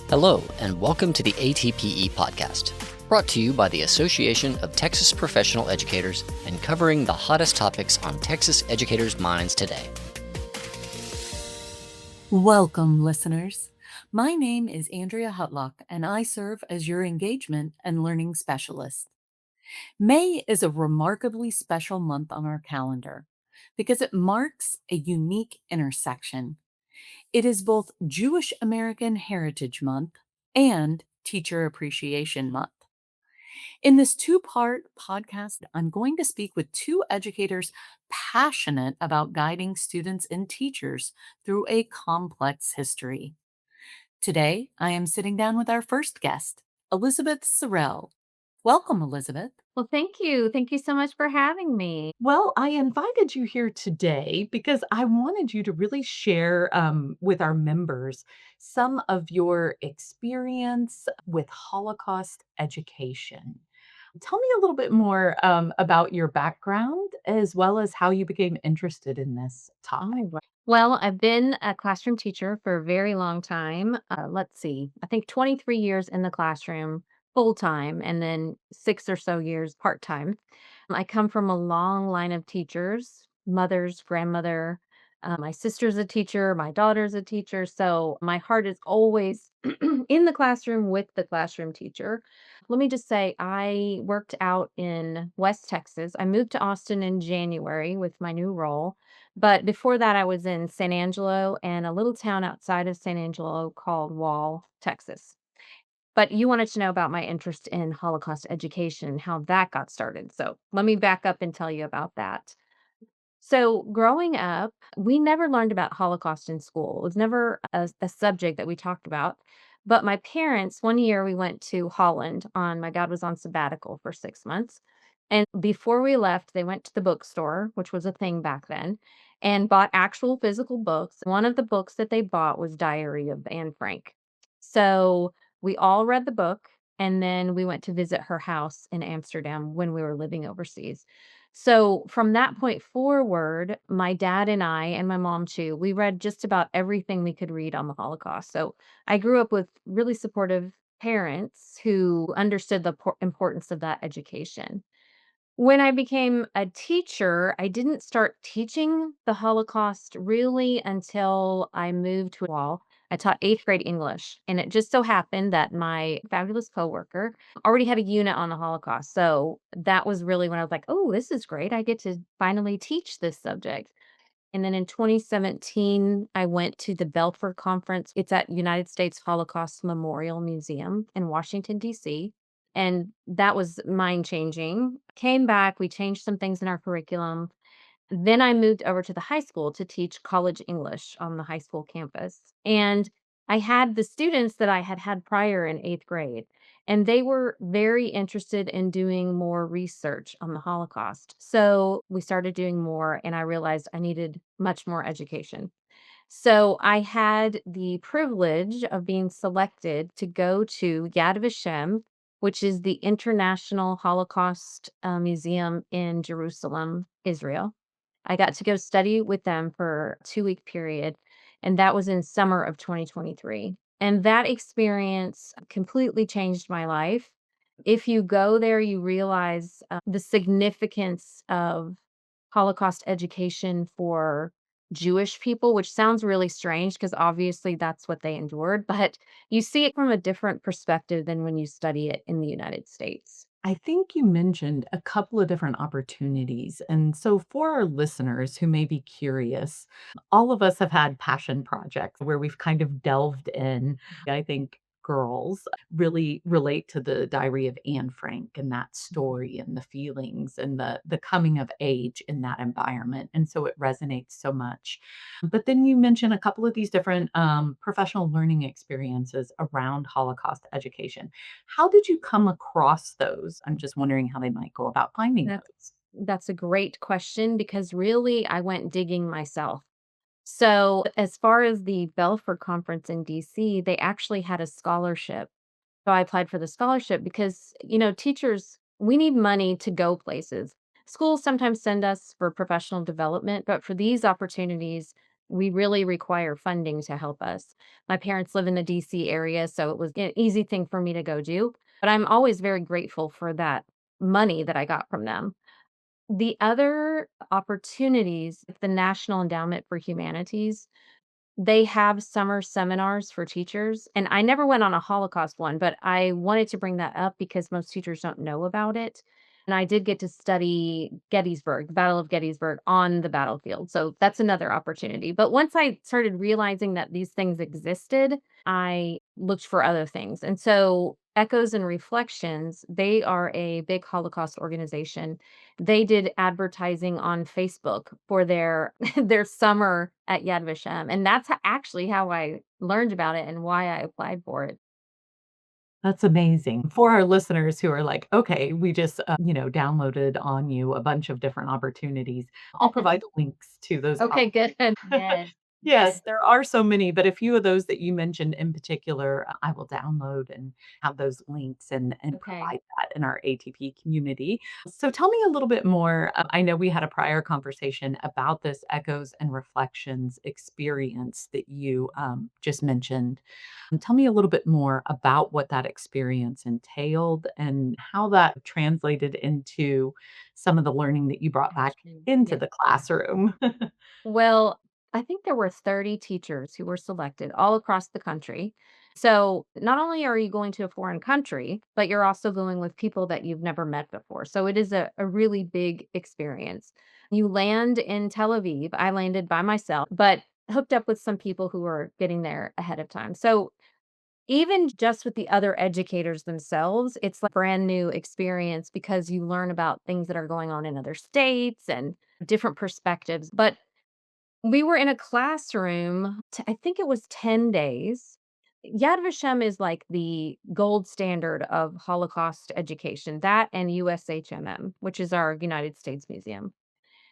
Hello, and welcome to the ATPE podcast, brought to you by the Association of Texas Professional Educators and covering the hottest topics on Texas educators' minds today. Welcome, listeners. My name is Andrea Hutlock, and I serve as your engagement and learning specialist. May is a remarkably special month on our calendar because it marks a unique intersection. It is both Jewish American Heritage Month and Teacher Appreciation Month. In this two-part podcast, I'm going to speak with two educators passionate about guiding students and teachers through a complex history. Today, I am sitting down with our first guest, Elizabeth SoRelle. Welcome, Elizabeth. Well, thank you. Thank you so much for having me. Well, I invited you here today because I wanted you to really share with our members some of your experience with Holocaust education. Tell me a little bit more about your background as well as how you became interested in this topic. Wow. Well, I've been a classroom teacher for a very long time. Let's see, I think 23 years in the classroom full time and then 6 or so years part time. I come from a long line of teachers, mothers, grandmother. My sister's a teacher, my daughter's a teacher. So my heart is always in the classroom with the classroom teacher. Let me just say, I worked out in West Texas. I moved to Austin in January with my new role. But before that, I was in San Angelo and a little town outside of San Angelo called Wall, Texas. But you wanted to know about my interest in Holocaust education and how that got started. So let me back up and tell you about that. So, growing up, we never learned about Holocaust in school. It was never a subject that we talked about. But my parents, one year we went to Holland on, my dad was on sabbatical for 6 months. And before we left, they went to the bookstore, which was a thing back then, and bought actual physical books. One of the books that they bought was Diary of Anne Frank. So we all read the book, and then we went to visit her house in Amsterdam when we were living overseas. So from that point forward, my dad and I, and my mom too, we read just about everything we could read on the Holocaust. So I grew up with really supportive parents who understood the importance of that education. When I became a teacher, I didn't start teaching the Holocaust really until I moved to Wall. I taught 8th grade English, and it just so happened that my fabulous coworker already had a unit on the Holocaust. So that was really when I was like, oh, this is great. I get to finally teach this subject. And then in 2017, I went to the Belfort Conference. It's at United States Holocaust Memorial Museum in Washington, D.C. And that was mind changing. Came back, we changed some things in our curriculum. Then I moved over to the high school to teach college English on the high school campus. And I had the students that I had had prior in 8th grade, and they were very interested in doing more research on the Holocaust. So we started doing more, and I realized I needed much more education. So I had the privilege of being selected to go to Yad Vashem, which is the International Holocaust Museum in Jerusalem, Israel. I got to go study with them for a 2-week period, and that was in summer of 2023. And that experience completely changed my life. If you go there, you realize the significance of Holocaust education for Jewish people, which sounds really strange because obviously that's what they endured, but you see it from a different perspective than when you study it in the United States. I think you mentioned a couple of different opportunities. And so, for our listeners who may be curious, all of us have had passion projects where we've kind of delved in. I think girls really relate to the Diary of Anne Frank and that story and the feelings and the coming of age in that environment. And so it resonates so much. But then you mentioned a couple of these different professional learning experiences around Holocaust education. How did you come across those? I'm just wondering how they might go about finding That's those. that's a great question because really I went digging myself. So, as far as the Belfort conference in DC, they actually had a scholarship. So I applied for the scholarship because, teachers, we need money to go places. Schools sometimes send us for professional development, but for these opportunities, we really require funding to help us. My parents live in the DC area, so it was an easy thing for me to go do. But I'm always very grateful for that money that I got from them. The other opportunities, the National Endowment for Humanities, they have summer seminars for teachers, and I never went on a Holocaust one, but I wanted to bring that up because most teachers don't know about it. And I did get to study Gettysburg, the Battle of Gettysburg on the battlefield. So that's another opportunity. But once I started realizing that these things existed, I looked for other things. And so Echoes and Reflections, they are a big Holocaust organization. They did advertising on Facebook for their their summer at Yad Vashem, and that's actually how I learned about it and why I applied for it. That's amazing. For our listeners who are like, "Okay, we just, downloaded on you a bunch of different opportunities." I'll provide the links to those Okay, good. Yes. Yes, there are so many, but a few of those that you mentioned in particular, I will download and have those links and Okay. provide that in our ATP community. So tell me a little bit more. I know we had a prior conversation about this Echoes and Reflections experience that you just mentioned. Tell me a little bit more about what that experience entailed and how that translated into some of the learning that you brought back Actually, into yeah. the classroom. Well, I think there were 30 teachers who were selected all across the country. So, not only are you going to a foreign country, but you're also going with people that you've never met before. So, it is a really big experience. You land in Tel Aviv. I landed by myself, but hooked up with some people who were getting there ahead of time. So, even just with the other educators themselves, it's like brand new experience because you learn about things that are going on in other states and different perspectives. But we were in a classroom, I think it was 10 days. Yad Vashem is like the gold standard of Holocaust education, that and USHMM, which is our United States Museum.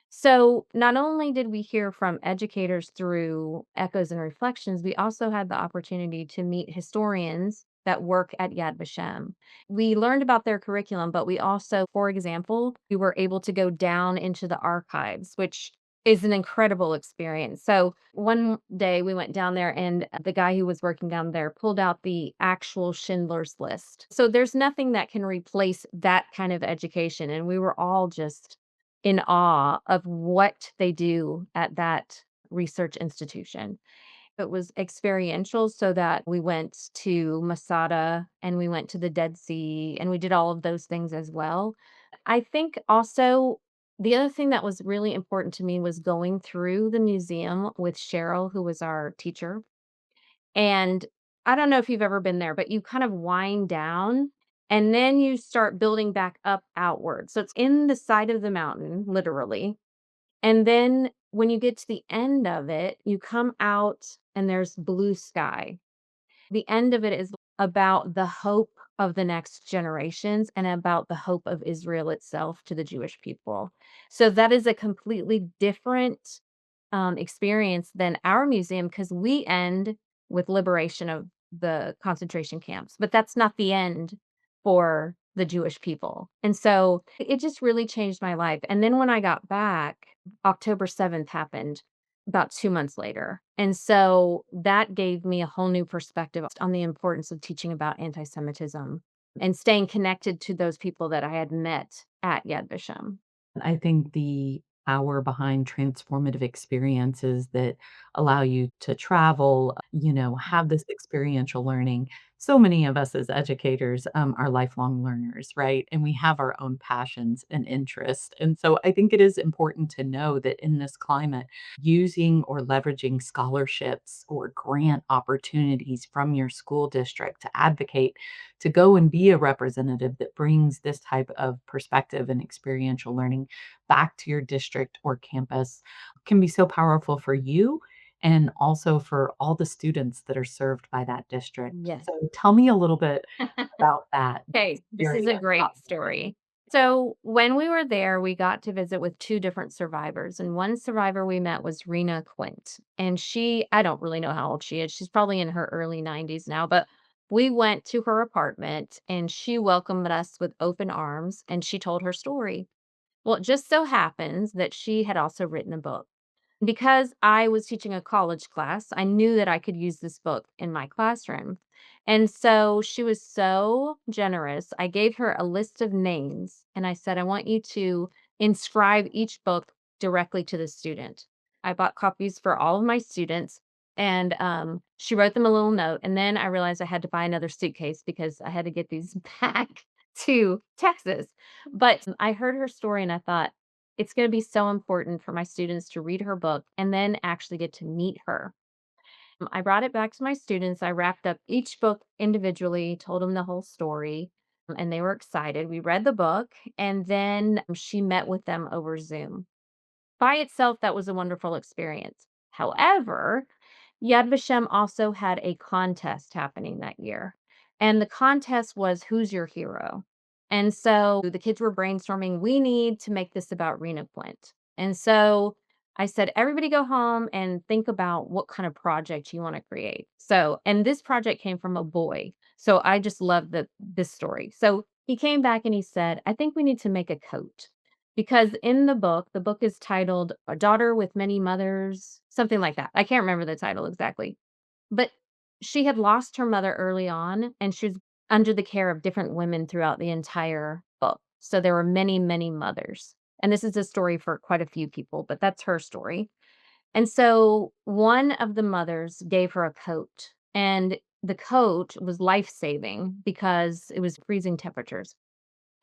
So, not only did we hear from educators through Echoes and Reflections, we also had the opportunity to meet historians that work at Yad Vashem. We learned about their curriculum, but we also, for example, we were able to go down into the archives, which is an incredible experience. So, one day we went down there, and the guy who was working down there pulled out the actual Schindler's List. So, there's nothing that can replace that kind of education. And we were all just in awe of what they do at that research institution. It was experiential so that we went to Masada and we went to the Dead Sea and we did all of those things as well. I think also the other thing that was really important to me was going through the museum with Cheryl, who was our teacher. And I don't know if you've ever been there, but you kind of wind down and then you start building back up outward. So it's in the side of the mountain, literally. And then when you get to the end of it, you come out and there's blue sky. The end of it is about the hope of the next generations and about the hope of Israel itself to the Jewish people. So that is a completely different experience than our museum because we end with liberation of the concentration camps, but that's not the end for the Jewish people. And so it just really changed my life. And then when I got back, October 7th happened about 2 months later. And so that gave me a whole new perspective on the importance of teaching about antisemitism and staying connected to those people that I had met at Yad Vashem. I think the power behind transformative experiences that allow you to travel, have this experiential learning. So many of us as educators are lifelong learners, right? And we have our own passions and interests. And so I think it is important to know that in this climate, using or leveraging scholarships or grant opportunities from your school district to advocate to go and be a representative that brings this type of perspective and experiential learning back to your district or campus can be so powerful for you and also for all the students that are served by that district. Yes. So tell me a little bit about that Okay, this is a area. great story. So, when we were there, we got to visit with 2 different survivors, and one survivor we met was Rena Quint, and I don't really know how old she is, she's probably in her early 90s now, but we went to her apartment, and she welcomed us with open arms, and she told her story. Well, it just so happens that she had also written a book. Because I was teaching a college class, I knew that I could use this book in my classroom. And so she was so generous. I gave her a list of names and I said, I want you to inscribe each book directly to the student. I bought copies for all of my students and she wrote them a little note. And then I realized I had to buy another suitcase because I had to get these back to Texas. But I heard her story and I thought, it's gonna be so important for my students to read her book and then actually get to meet her. I brought it back to my students. I wrapped up each book individually, told them the whole story, and they were excited. We read the book, and then she met with them over Zoom. By itself, that was a wonderful experience. However, Yad Vashem also had a contest happening that year. And the contest was who's your hero? And so the kids were brainstorming, we need to make this about Rena Flint. And so I said, everybody go home and think about what kind of project you want to create. So, and this project came from a boy. So I just love this story. So he came back and he said, I think we need to make a coat. Because in the book is titled A Daughter with Many Mothers, something like that. I can't remember the title exactly. But she had lost her mother early on, and she was under the care of different women throughout the entire book. So there were many, many mothers. And this is a story for quite a few people, but that's her story. And so one of the mothers gave her a coat, and the coat was life-saving because it was freezing temperatures.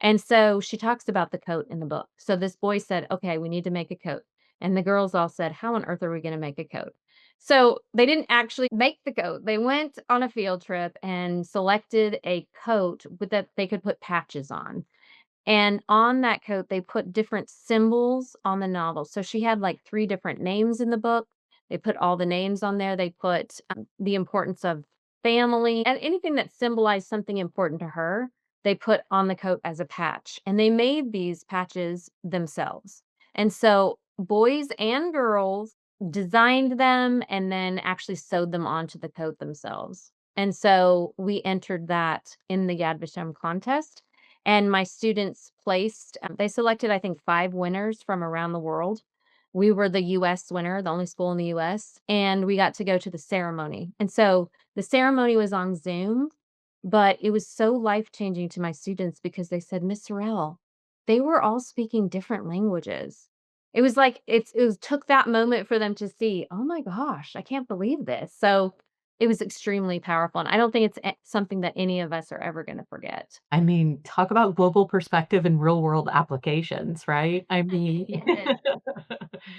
And so she talks about the coat in the book. So this boy said, "Okay, we need to make a coat." And the girls all said, "How on earth are we gonna make a coat?" So they didn't actually make the coat. They went on a field trip and selected a coat with that they could put patches on. And on that coat, they put different symbols on the novel. So she had like 3 different names in the book. They put all the names on there. They put, the importance of family and anything that symbolized something important to her, they put on the coat as a patch. And they made these patches themselves. And so boys and girls designed them and then actually sewed them onto the coat themselves. And so we entered that in the Yad Vashem contest and my students placed, they selected, I think, 5 winners from around the world. We were the US winner, the only school in the US, and we got to go to the ceremony. And so the ceremony was on Zoom, but it was so life-changing to my students because they said, "Miss SoRelle, they were all speaking different languages." It was like it was took that moment for them to see, "Oh my gosh, I can't believe this." So it was extremely powerful, and I don't think it's something that any of us are ever gonna forget. I mean, talk about global perspective and real world applications, right? I mean, Yes.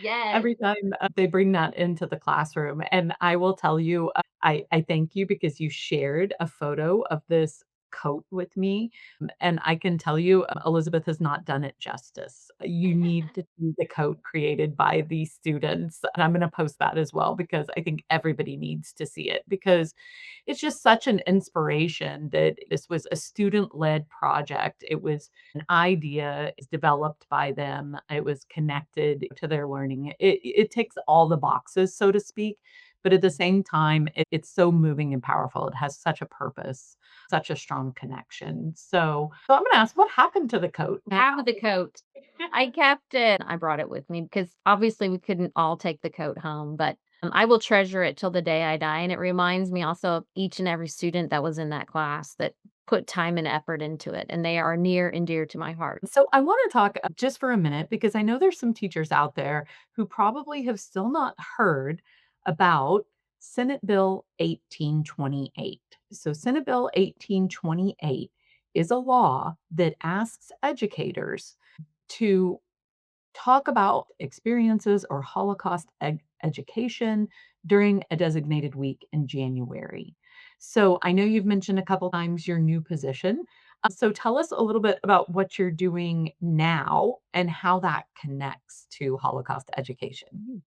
Yes. every time they bring that into the classroom. And I will tell you, I thank you because you shared a photo of this coat with me. And I can tell you, Elizabeth has not done it justice. You need to see the coat created by these students. And I'm going to post that as well because I think everybody needs to see it because it's just such an inspiration that this was a student-led project. It was an idea is developed by them. It was connected to their learning. It ticks all the boxes, so to speak, but at the same time, it's so moving and powerful. It has such a purpose, such a strong connection. So I'm gonna ask, what happened to the coat now? Have the coat. I kept it. I brought it with me because obviously we couldn't all take the coat home, but I will treasure it till the day I die. And it reminds me also of each and every student that was in that class that put time and effort into it. And they are near and dear to my heart. So I want to talk just for a minute because I know there's some teachers out there who probably have still not heard about Senate Bill 1828. So Senate Bill 1828 is a law that asks educators to talk about experiences or Holocaust education during a designated week in January. So I know you've mentioned a couple times your new position. So tell us a little bit about what you're doing now and how that connects to Holocaust education.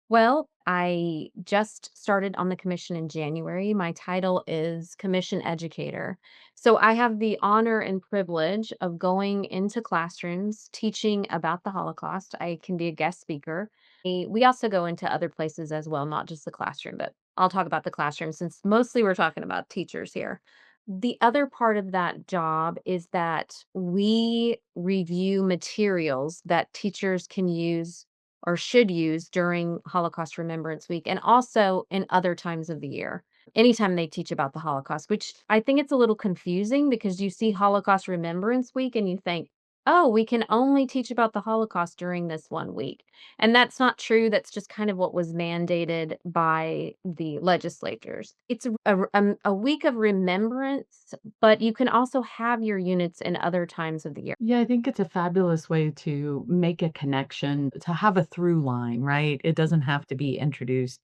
Well, I just started on the commission in January. My title is commission educator. So I have the honor and privilege of going into classrooms teaching about the Holocaust. I can be a guest speaker. We also go into other places as well, not just the classroom, but I'll talk about the classroom since mostly we're talking about teachers here. The other part of that job is that we review materials that teachers can use or should use during Holocaust Remembrance Week and also in other times of the year. Anytime they teach about the Holocaust, which I think it's a little confusing because you see Holocaust Remembrance Week and you think, oh, we can only teach about the Holocaust during this one week. And that's not true. That's just kind of what was mandated by the legislatures. It's a week of remembrance, but you can also have your units in other times of the year. Yeah, I think it's a fabulous way to make a connection, to have a through line, right? It doesn't have to be introduced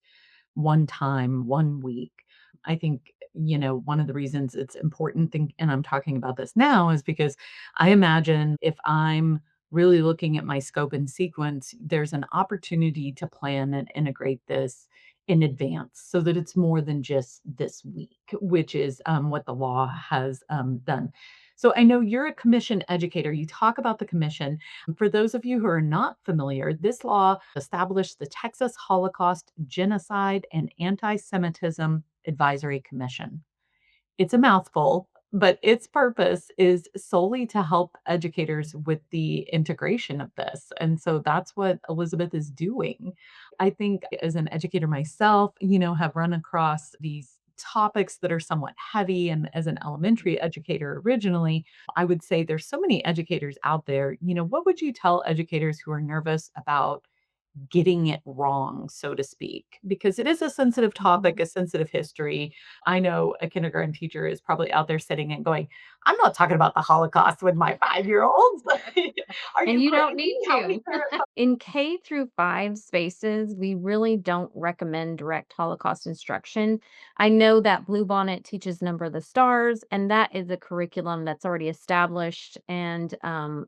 one time, one week. I think, one of the reasons it's important, and I'm talking about this now, is because I imagine if I'm really looking at my scope and sequence, there's an opportunity to plan and integrate this in advance so that it's more than just this week, which is what the law has done. So I know you're a commission educator. You talk about the commission. For those of you who are not familiar, this law established the Texas Holocaust, Genocide, and Antisemitism Advisory Commission. It's a mouthful, but its purpose is solely to help educators with the integration of this. And so that's what Elizabeth is doing. I think as an educator myself, have run across these topics that are somewhat heavy. And as an elementary educator originally, I would say there's so many educators out there. What would you tell educators who are nervous about getting it wrong, so to speak, because it is a sensitive topic, a sensitive history. I know a kindergarten teacher is probably out there sitting and going, I'm not talking about the Holocaust with my 5-year-olds. Are And you you don't crazy? need How many to. In K through 5 spaces, we really don't recommend direct Holocaust instruction. I know that Bluebonnet teaches Number of the Stars, and that is a curriculum that's already established, and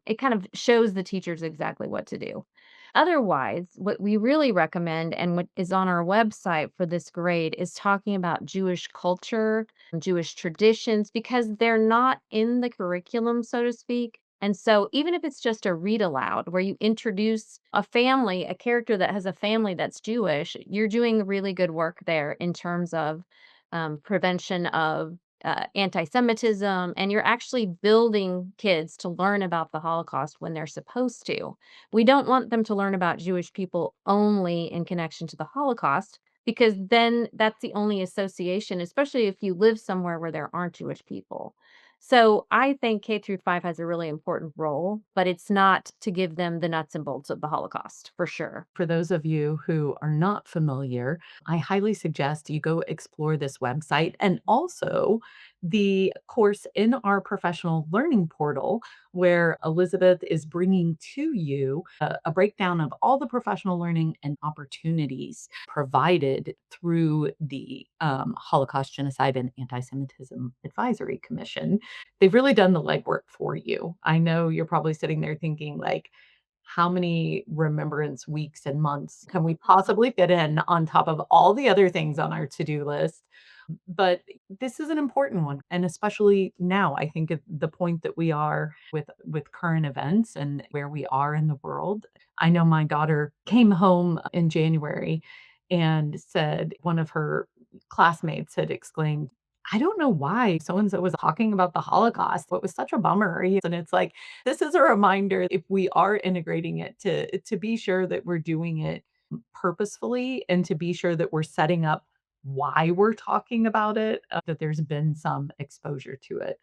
it kind of shows the teachers exactly what to do. Otherwise, what we really recommend and what is on our website for this grade is talking about Jewish culture, Jewish traditions, because they're not in the curriculum, so to speak. And so, even if it's just a read aloud where you introduce a family, a character that has a family that's Jewish, you're doing really good work there in terms of prevention of anti Semitism. And you're actually building kids to learn about the Holocaust when they're supposed to. We don't want them to learn about Jewish people only in connection to the Holocaust, because then that's the only association, especially if you live somewhere where there aren't Jewish people. So I think K through 5 has a really important role, but it's not to give them the nuts and bolts of the Holocaust, for sure. For those of you who are not familiar, I highly suggest you go explore this website and also the course in our professional learning portal, where Elizabeth is bringing to you a breakdown of all the professional learning and opportunities provided through the Holocaust, Genocide, and Anti-Semitism Advisory Commission. They've really done the legwork for you. I know you're probably sitting there thinking, like, how many remembrance weeks and months can we possibly fit in on top of all the other things on our to-do list? But this is an important one, and especially now, I think at the point that we are with current events and where we are in the world. I know my daughter came home in January and said one of her classmates had exclaimed, I don't know why so and so was talking about the Holocaust. It was such a bummer. And it's like, this is a reminder, if we are integrating it, to be sure that we're doing it purposefully and to be sure that we're setting up why we're talking about it, that there's been some exposure to it.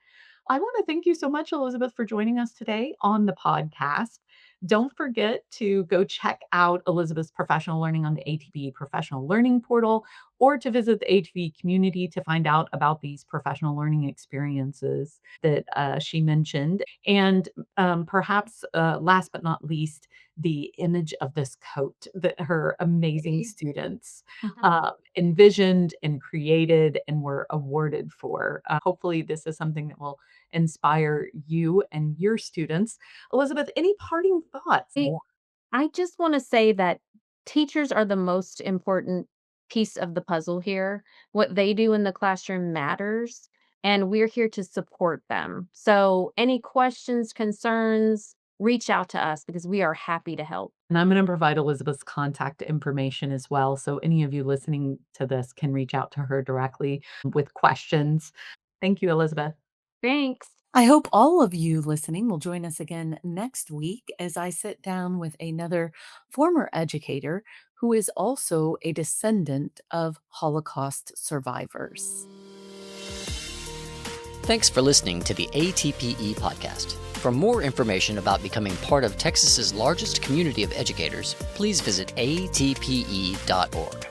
I want to thank you so much, Elizabeth, for joining us today on the podcast. Don't forget to go check out Elizabeth's professional learning on the ATPE professional learning portal, or to visit the ATPE community to find out about these professional learning experiences that she mentioned. And perhaps last but not least, the image of this coat that her amazing students envisioned and created and were awarded for. Hopefully, this is something that will inspire you and your students. Elizabeth, any parting thoughts? I I just want to say that teachers are the most important piece of the puzzle here. What they do in the classroom matters, and we're here to support them. So, any questions, concerns, reach out to us because we are happy to help. And I'm going to provide Elizabeth's contact information as well. So any of you listening to this can reach out to her directly with questions. Thank you, Elizabeth. Thanks. I hope all of you listening will join us again next week as I sit down with another former educator who is also a descendant of Holocaust survivors. Thanks for listening to the ATPE podcast. For more information about becoming part of Texas's largest community of educators, please visit atpe.org.